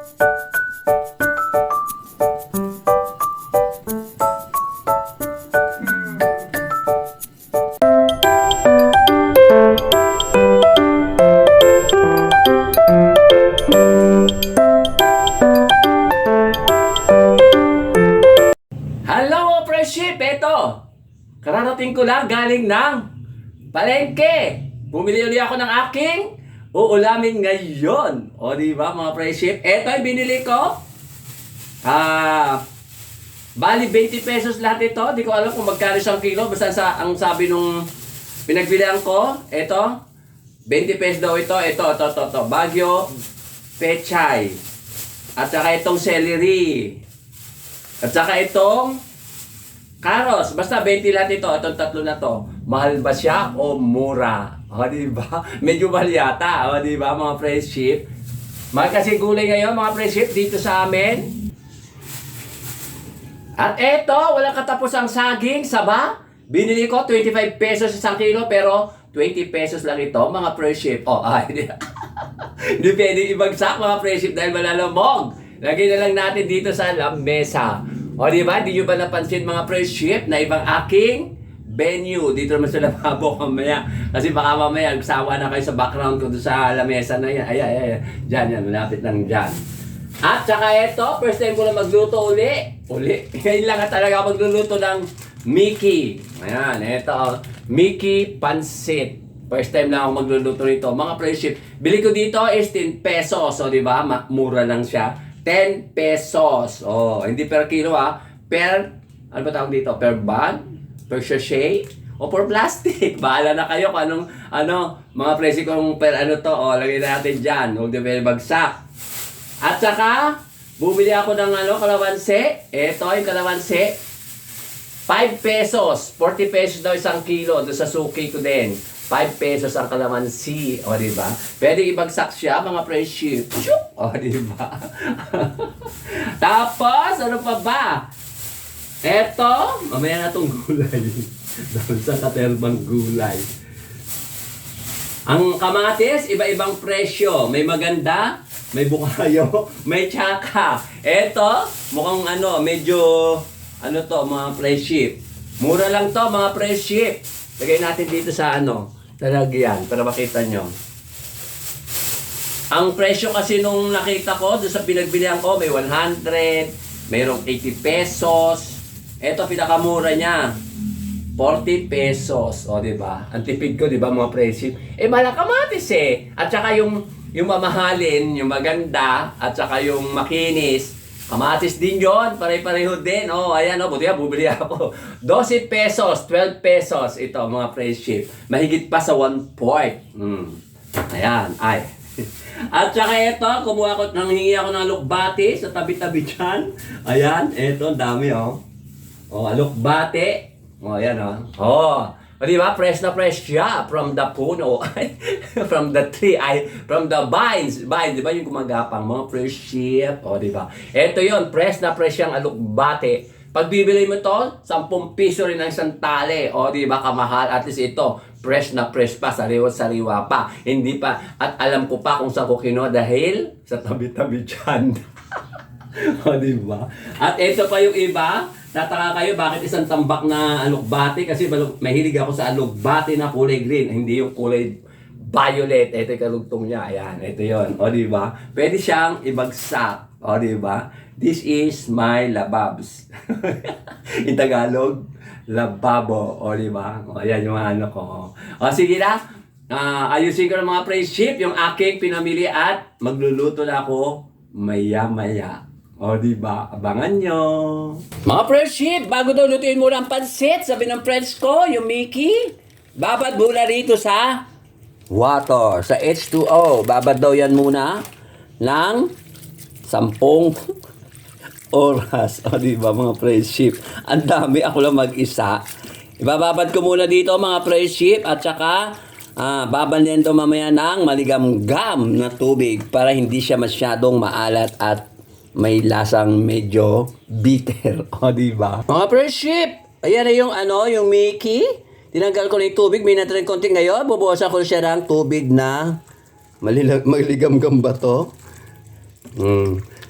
Hello, friendship! Eto, kararating ko lang galing ng palengke. Bumili ulit ako ng aking uulamin ngayon. O, di ba mga friendship? Eto ay binili ko. Bali 20 pesos lahat ito. Di ko alam kung magkano isang kilo. Basta ang sabi nung pinagbilihan ko, eto, 20 pesos daw ito. Ito. Baguio Pechay. At saka itong celery. At saka itong karos. Basta 20 lahat ito. Itong tatlo na to. Mahal ba siya o mura? O, diba? Medyo mahal yata. O, diba, mga friendship? Mahal kasi gulay ngayon, mga friendship, dito sa amin. At eto, walang katapos ang saging, saba. Binili ko 25 pesos isang kilo, pero 20 pesos lang ito, mga friendship. O, hindi pwede ibagsak, mga friendship, dahil malalamog. Lagay na lang natin dito sa lamesa. O, di ba? Di nyo ba napansin, mga friendship, na ibang aking venue? Dito naman sa lababo mamaya. Kasi baka mamaya, nagsawa na kayo sa background ko doon sa lamesa na yan. Ayan. Diyan, yan. Malapit lang dyan. At saka ito, first time ko na magluto uli. Ngayon lang talaga magluluto ng Mickey. Ayan, ito. Mickey Pansit. First time lang ako magluluto nito. Mga friendship, bili ko dito is 10 pesos. O, di ba? Mura lang siya. 10 pesos. Oh, hindi per kilo per, ano ba tawag dito? Per bag? Per sachet? O per plastic? Bahala na kayo kung anong, mga presyo kung per ano to. O, lagay natin dyan. Huwag na pwede bagsak. At saka, bumili ako ng kalamansi. Ito yung kalamansi. 5 pesos. 40 pesos daw isang kilo. Doon sa suki ko din. 5 pesos ang kalamansi. O, diba? Pwede ibagsak siya, mga friendship. O, diba? Tapos, ano pa ba? Eto, mamaya na itong gulay. Dahil sa katerbang gulay. Ang kamatis, iba-ibang presyo. May maganda, may bukayo, may tsaka. Eto, mukhang medyo, mga friendship. Mura lang to, mga friendship. Lagay natin dito sa talagyan, para makita nyo. Ang presyo kasi nung nakita ko, doon sa pinagbilihan ko, may 100, mayroong 80 pesos. Ito, pinakamura niya. 40 pesos. O, diba? Ang tipid ko, diba, mga presyo? Mahal kamatis eh. At saka yung mamahalin, yung maganda, at saka yung makinis, kamatis din yun, pare-pareho din. Oh, ayan, buti nga, bubili ako. 12 pesos, 12 pesos. Ito, mga friendship. Mahigit pa sa 1 quart. Ayan, ay. At saka ito, nanghingi ako ng alukbati sa tabi-tabi dyan. Ayan, ito, dami, oh. Oh, alukbati. Oh, ayan, oh. Oh. O, diba? Fresh na fresh siya from the puno. From the tree. From the vines. Vines, diba yung gumagapang? Mga fresh ship. O, diba? Ito yun. Fresh na fresh yung alukbate. Pag bibili mo to, 10 piso rin ang isang tali. O, diba? Kamahal. At least ito, fresh na fresh pa. Sariwa-sariwa pa. Hindi pa. At alam ko pa kung saan ko kinuha dahil sa tabi-tabi dyan. O, diba? At ito pa yung iba. Tataka kayo bakit isang tambak na alukbati, kasi mahilig ako sa alukbati na kulay green, hindi yung kulay violet. Ito yung kalugtong niya. Ayan, ito yon. O, diba? Pwede siyang ibagsak. O, diba? This is my lababs. In Tagalog, lababo. O, diba? O, ayan yung ko. O, sige na. Ayusin ko ng mga friendship yung aking pinamili at magluluto na ako maya-maya. O, diba? Abangan nyo. Mga friendship, bago daw lutuin muna ang pansit, sabi ng friends ko, yung Mickey, babad muna rito sa water, sa H2O. Babad daw yan muna ng 10 oras. O, diba, mga friendship? Ang dami, ako lang mag-isa. Ibababad ko muna dito, mga friendship, at saka babandin to mamaya ng maligamgam na tubig para hindi siya masyadong maalat at may lasang medyo bitter. O, diba? Mga friendship, ayan na yung Mickey. Tinanggal ko na yung tubig. May natin konti ngayon. Bubuwasan ko siya ng tubig na maligamgam ba to?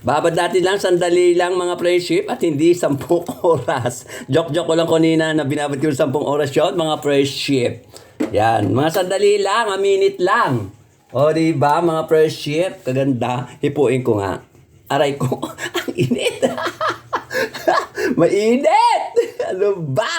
Babad natin lang, sandali lang mga friendship at hindi 10 oras. Joke-joke ko lang kanina na binabad ko 10 oras yun, mga friendship. Yan, mga sandali lang, a minute lang. O, diba, mga friendship, kaganda. Hipuin ko nga. Aray ko, ang init. Mainit! Ano ba?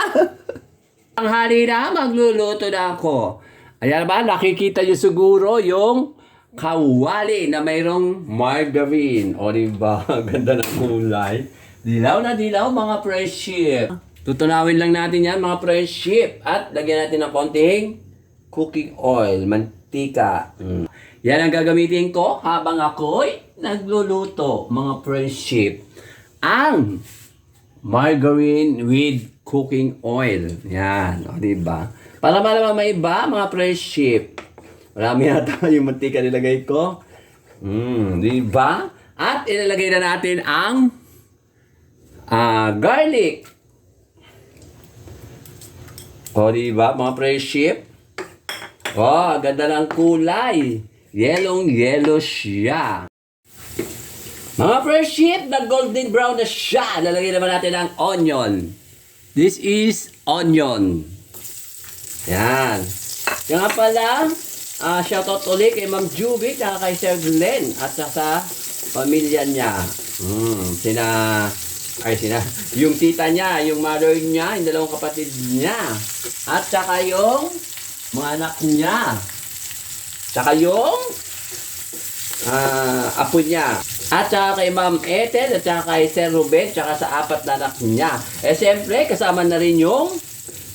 Ang hari na, magluluto na ako. Ayan ba, nakikita nyo siguro yung kawali na mayroong margarine. O diba, ganda ng kulay. Dilaw na dilaw mga friendship. Tutunawin lang natin yan mga friendship. At lagyan natin ng konting cooking oil, mantika. Yan ang gagamitin ko habang ako'y nagluluto mga friendship. Ang margarine with cooking oil. Yan, o diba? Para malaman may iba mga friendship. Marami yata yung mantika nilagay ko. Diba? At ilalagay na natin ang garlic. O, diba, mga friendship? O, ganda ng kulay. Yellow siya. Mga friendship, na golden brown na siya. Lalagay naman natin ang onion. This is onion. Yan. Yan nga pala, shoutout ulit kay Ma'am Juby, kay Sir Glenn, at sa pamilya niya. Yung tita niya, yung mother niya, yung dalawang kapatid niya, at saka yung mga anak niya, saka yung apo niya, at saka kay Ma'am Ethel, at saka kay Sir Ruben, saka sa 4 na anak niya. Siyempre, kasama na rin yung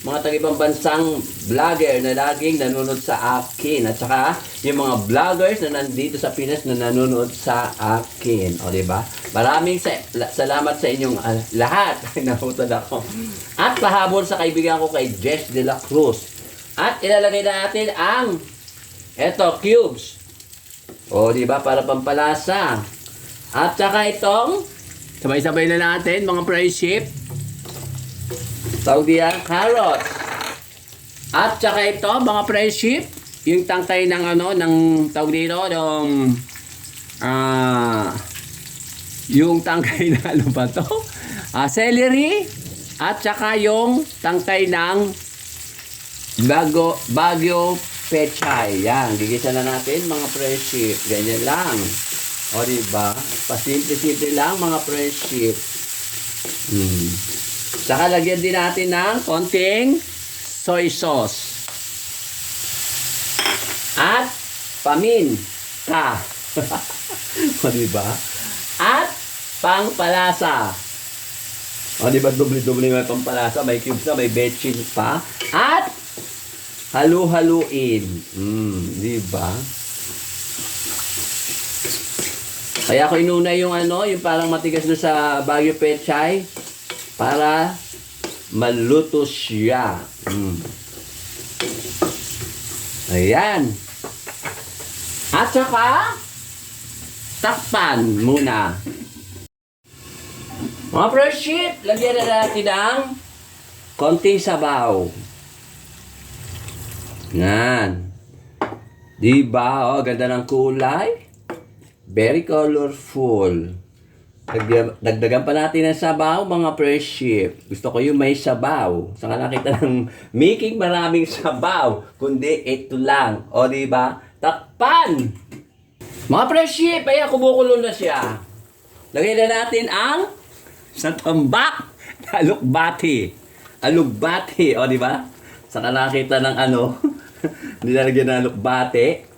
mga tag-ibang bansang vlogger na laging nanonood sa akin. At saka yung mga vloggers na nandito sa Pinas na nanonood sa akin. O, diba? Maraming salamat sa inyong lahat. Nahutan ako. At pahabol sa kaibigan ko kay Jess de la Cruz. At ilalagay na natin ang cubes. O, diba? Para pampalasa. At saka itong sabay-sabay na natin mga friendship. Tawag diyan, carrots. At saka ito, mga friendship, yung tangkay ng ng tawag dito, yung tangkay na ano ba to? Celery. At saka yung tangkay ng Baguio pechay. Yan, gigisa na natin mga friendship. Ganyan lang. O diba? Pasimple-simple lang mga friendship. Saka lagyan din natin ng konting soy sauce. At paminta. O diba? At pangpalasa. O diba? Doble-doble may pangpalasa. May cubes na, may betchin pa. At halu-haluin. Diba? Kaya ko inuna yung yung parang matigas na sa Baguio pechay. Para maluto siya. Ayan. At saka, takpan muna. Mga friendship, lagyan na natin ng konting sabaw. Yan. Diba? O, ganda ng kulay. Very colorful. Dagdagan pa natin ng sabaw, mga friendship. Gusto ko yung may sabaw. Saka nakita ng making maraming sabaw. Kundi ito lang. O, diba? Takpan! Mga friendship, ayan, kumukulo na siya. Lagay na natin ang sa tambak na alukbati. Alukbati, o, diba? Saka nakita ng nilalagyan ng alukbati.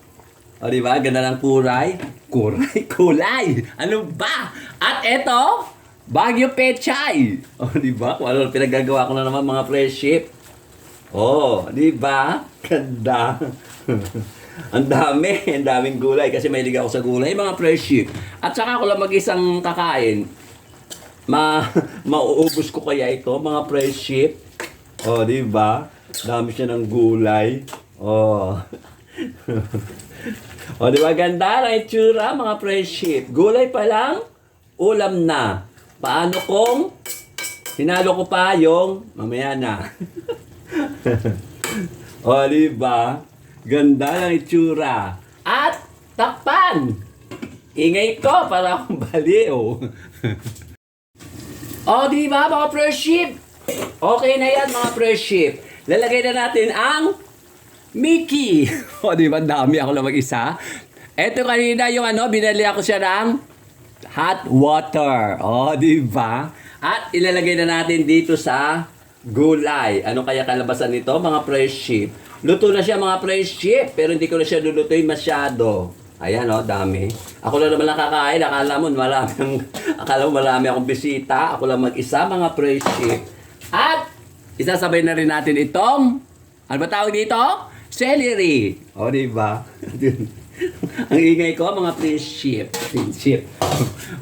O, diba? Ganda ng kulay. Kulay! Ano ba? At eto, Baguio pechay. O, diba? Kung ano pinagagawa ko na naman mga friendship. O, diba? Ganda. Ang daming gulay kasi mahilig ako sa gulay, mga friendship. At saka ako lang mag-isang kakain. Mauubos ko kaya ito, mga friendship. O, diba? Dami siya ng gulay. O. O, di ba ganda na itsura, mga friendship? Gulay pa lang, ulam na. Paano kung hinalo ko pa yung mamaya na? O, di ba? Ganda ng itsura. At takpan! Ingay ko para akong baliw. O, di ba mga friendship? Okay na yan mga friendship. Lalagay na natin ang Mickey. O, di ba? Dami ako lang mag-isa. Eto kanina yung binali ako siya ng hot water. O, di ba? At ilalagay na natin dito sa gulay. Ano kaya kalabasan nito mga friendship? Luto na siya mga friendship, pero hindi ko na siya lulutuin masyado. Ayan dami. Ako lang naman nakakain. Akala mo marami akong bisita. Ako lang mag-isa mga friendship. At isasabay na rin natin itong, ano ba tawag dito? Celery. O, diba? Ang ingay ko mga friendship.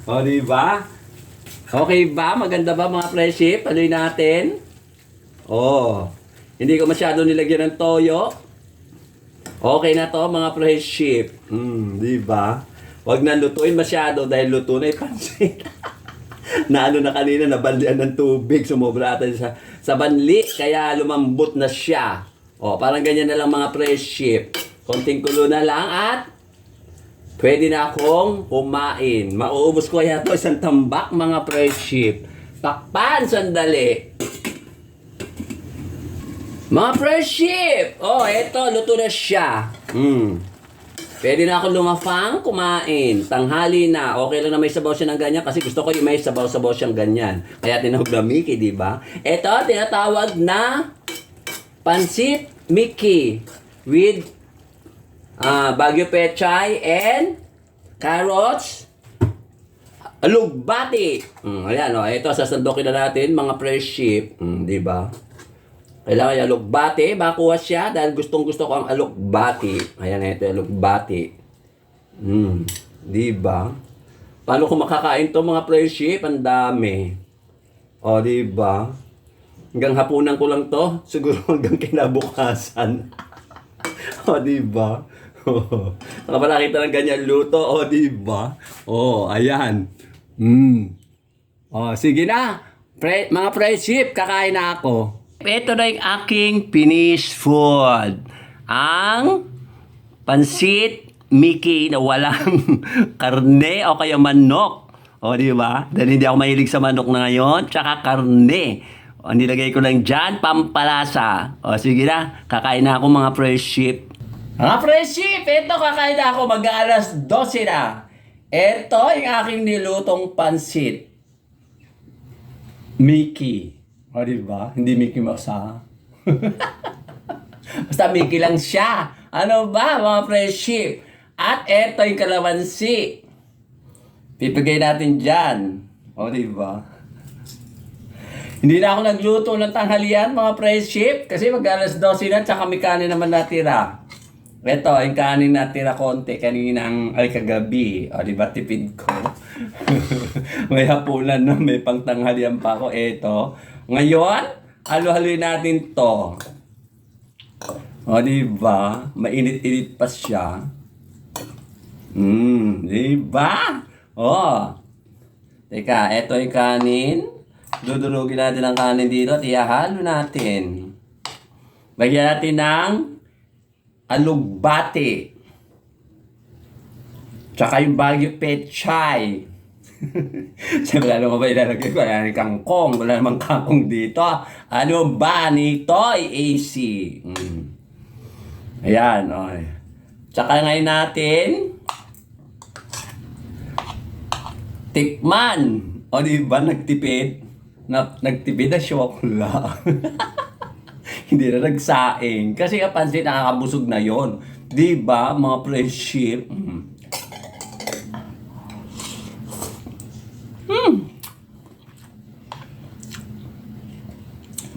O, diba? Okay ba? Maganda ba mga friendship? Aluin natin. Hindi ko masyado nilagyan ng toyo. Okay na to mga friendship. Di ba? Huwag na lutuin masyado dahil luto na pansit. Na na kanina, nabaldian ng tubig. Sumobra ata sa banli. Kaya lumambot na siya. Parang ganyan na lang mga friendship. Konting kulo na lang at pwede na akong kumain. Mauubos ko kaya to isang tambak mga friendship. Takpan sandali. Mga friendship! Eto, luto na siya. Pwede na ako lumafang, kumain. Tanghali na. Okay lang na may sabaw siya ng ganyan kasi gusto ko yung may sabaw-sabaw siyang ganyan. Kaya tinawag na Mickey, di ba? Eto, tinatawag na pansit Mickey with Baguio pechay and carrots, alugbati. Ayan, ito, sasandukin na natin mga friendship. Di ba? Kailangan yung alugbati, makuha siya dahil gustong-gusto ko ang alugbati. Ayan, ito yung alugbati. Diba? Paano ko makakain to mga friendship? Ang dami. Diba? Hanggang hapunan ko lang to. Siguro hanggang kinabukasan. Diba? Nakapalakita ng ganyan luto. Diba? Ayan. Sige na. Mga friendship, kakain na ako. Ito na yung aking finished food. Ang pansit Mickey na walang karne o kaya manok. Di ba? Dahil hindi ako mahilig sa manok na ngayon, tsaka karne. Nilagay ko lang dyan, pampalasa. Sige na, kakain na ako mga friendship. Mga friendship, ito kakain na ako, mag-aalas 12 na. Ito yung aking nilutong pansit Mickey. Diba? Hindi Mickey Mouse ha? Basta Mickey lang siya. Ano ba mga friendship? At eto yung kalamansi. Pipigay natin dyan. Diba? Hindi na ako nagluto ng tanghalian mga friendship. Kasi mag-alas 12 na tsaka may kanin naman natira. Eto, yung kanin natira konti. Kaninang kagabi. Diba? Tipid ko. May hapunan na. May pangtanghalian pa ako. Eto. Ngayon, halo-haloy natin to. Diba? Mainit-init pa siya. Diba? Teka, eto yung kanin. Dudurugin natin ang kanin dito at ihalo natin. Bagyan natin ng alugbati. Tsaka yung Baguio pechay. Siyempre, ano ba ilalagay ko? Wala kangkong. Wala namang kangkong dito. Ano ba nito? AC. Ayan. Tsaka ngayon natin tikman. Diba? Nagtipid. Nagtipid na syokla. Hindi na nagsaing. Kasi kapansin, nakakabusog na yon. Diba, mga friendship?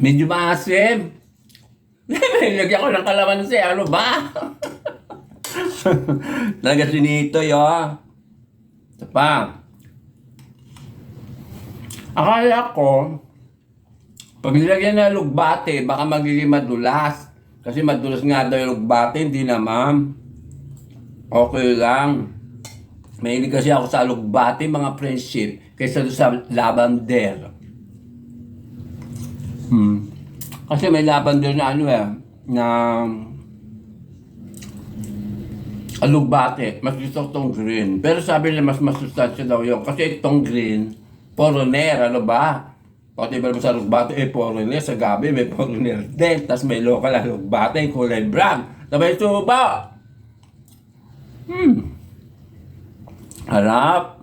Medyo maasim. Nilagyan ko ng kalamansi. Ano ba? Talaga sinito yun. Ito pa. Akala ko, pag nilagyan na lugbate, baka magiging madulas. Kasi madulas nga daw yung lugbate. Hindi naman. Okay lang. Mahilig kasi ako sa lugbate, mga friendship, kaysa doon sa lavender. Kasi may lavender na na alugbate. Mas gusto ko tong green. Pero sabi nila mas masustansya daw yun. Kasi itong green, foreigner, ano ba? Pati ba sa alugbate, foreigner. Sa gabi, may foreigner din. Tapos may local alugbate, kulay brown. Sabay suba. Harap.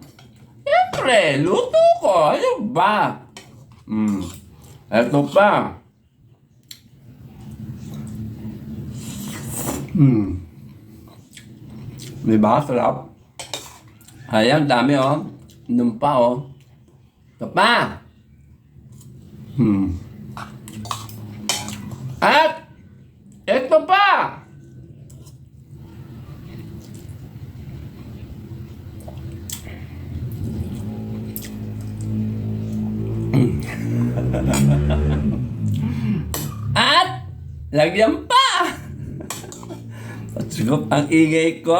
Siyempre, luto ko. Ano ba? Ito pa. Diba? Sarap. Ayan, dami oh. Nung pa oh. Ito pa. At ito pa. At lagyan pa. Patsugot ang ingay ko.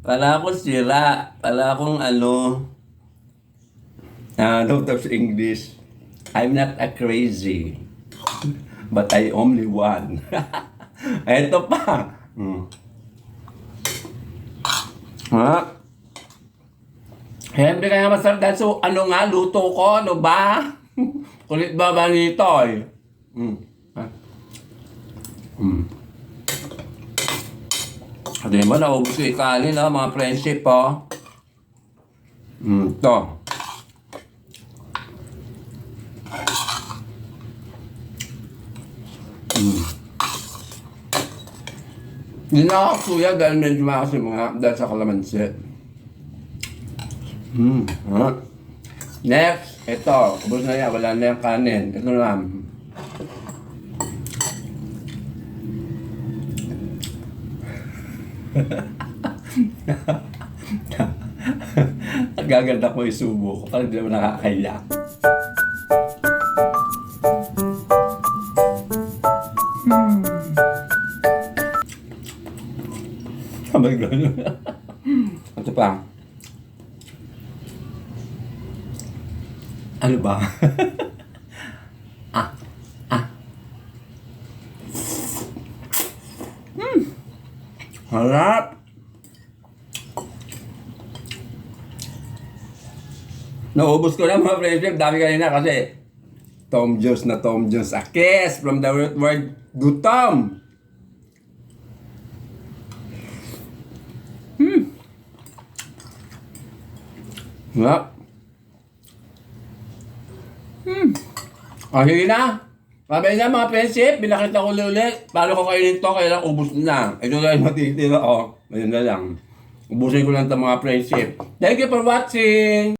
Para akong sira. Para akong note of English. I'm not a crazy. But I only one. Ito pa. Ha? Siyempre kaya masarap dahil so ano nga, luto ko, ano ba? Kulit ba ba nito eh? Di ba, naubos ko ikalin, mga friendship, oh. Ito. Hindi na ako suya dahil medyo maasim mga dahil sa kalamansi. Next, ito. Ubus na yan, wala na yung kanin. Ito lang. Gaganda ko isubo ko para hindi naman nakakaya. Sabay gano'n. Ito pa. Ano ba? Harap! Naubos ko na mga friendship. Dami kanina kasi Tom Jones na Tom Jones. A kiss from the root word gutom. Ngap. Sige na. Sabi na mga friendship, binakita ko ulit. Paano ko kainin to, kailang ubus na. Ito lang yung matitira. Ayun na lang. Ubusin ko lang ito mga friendship. Thank you for watching.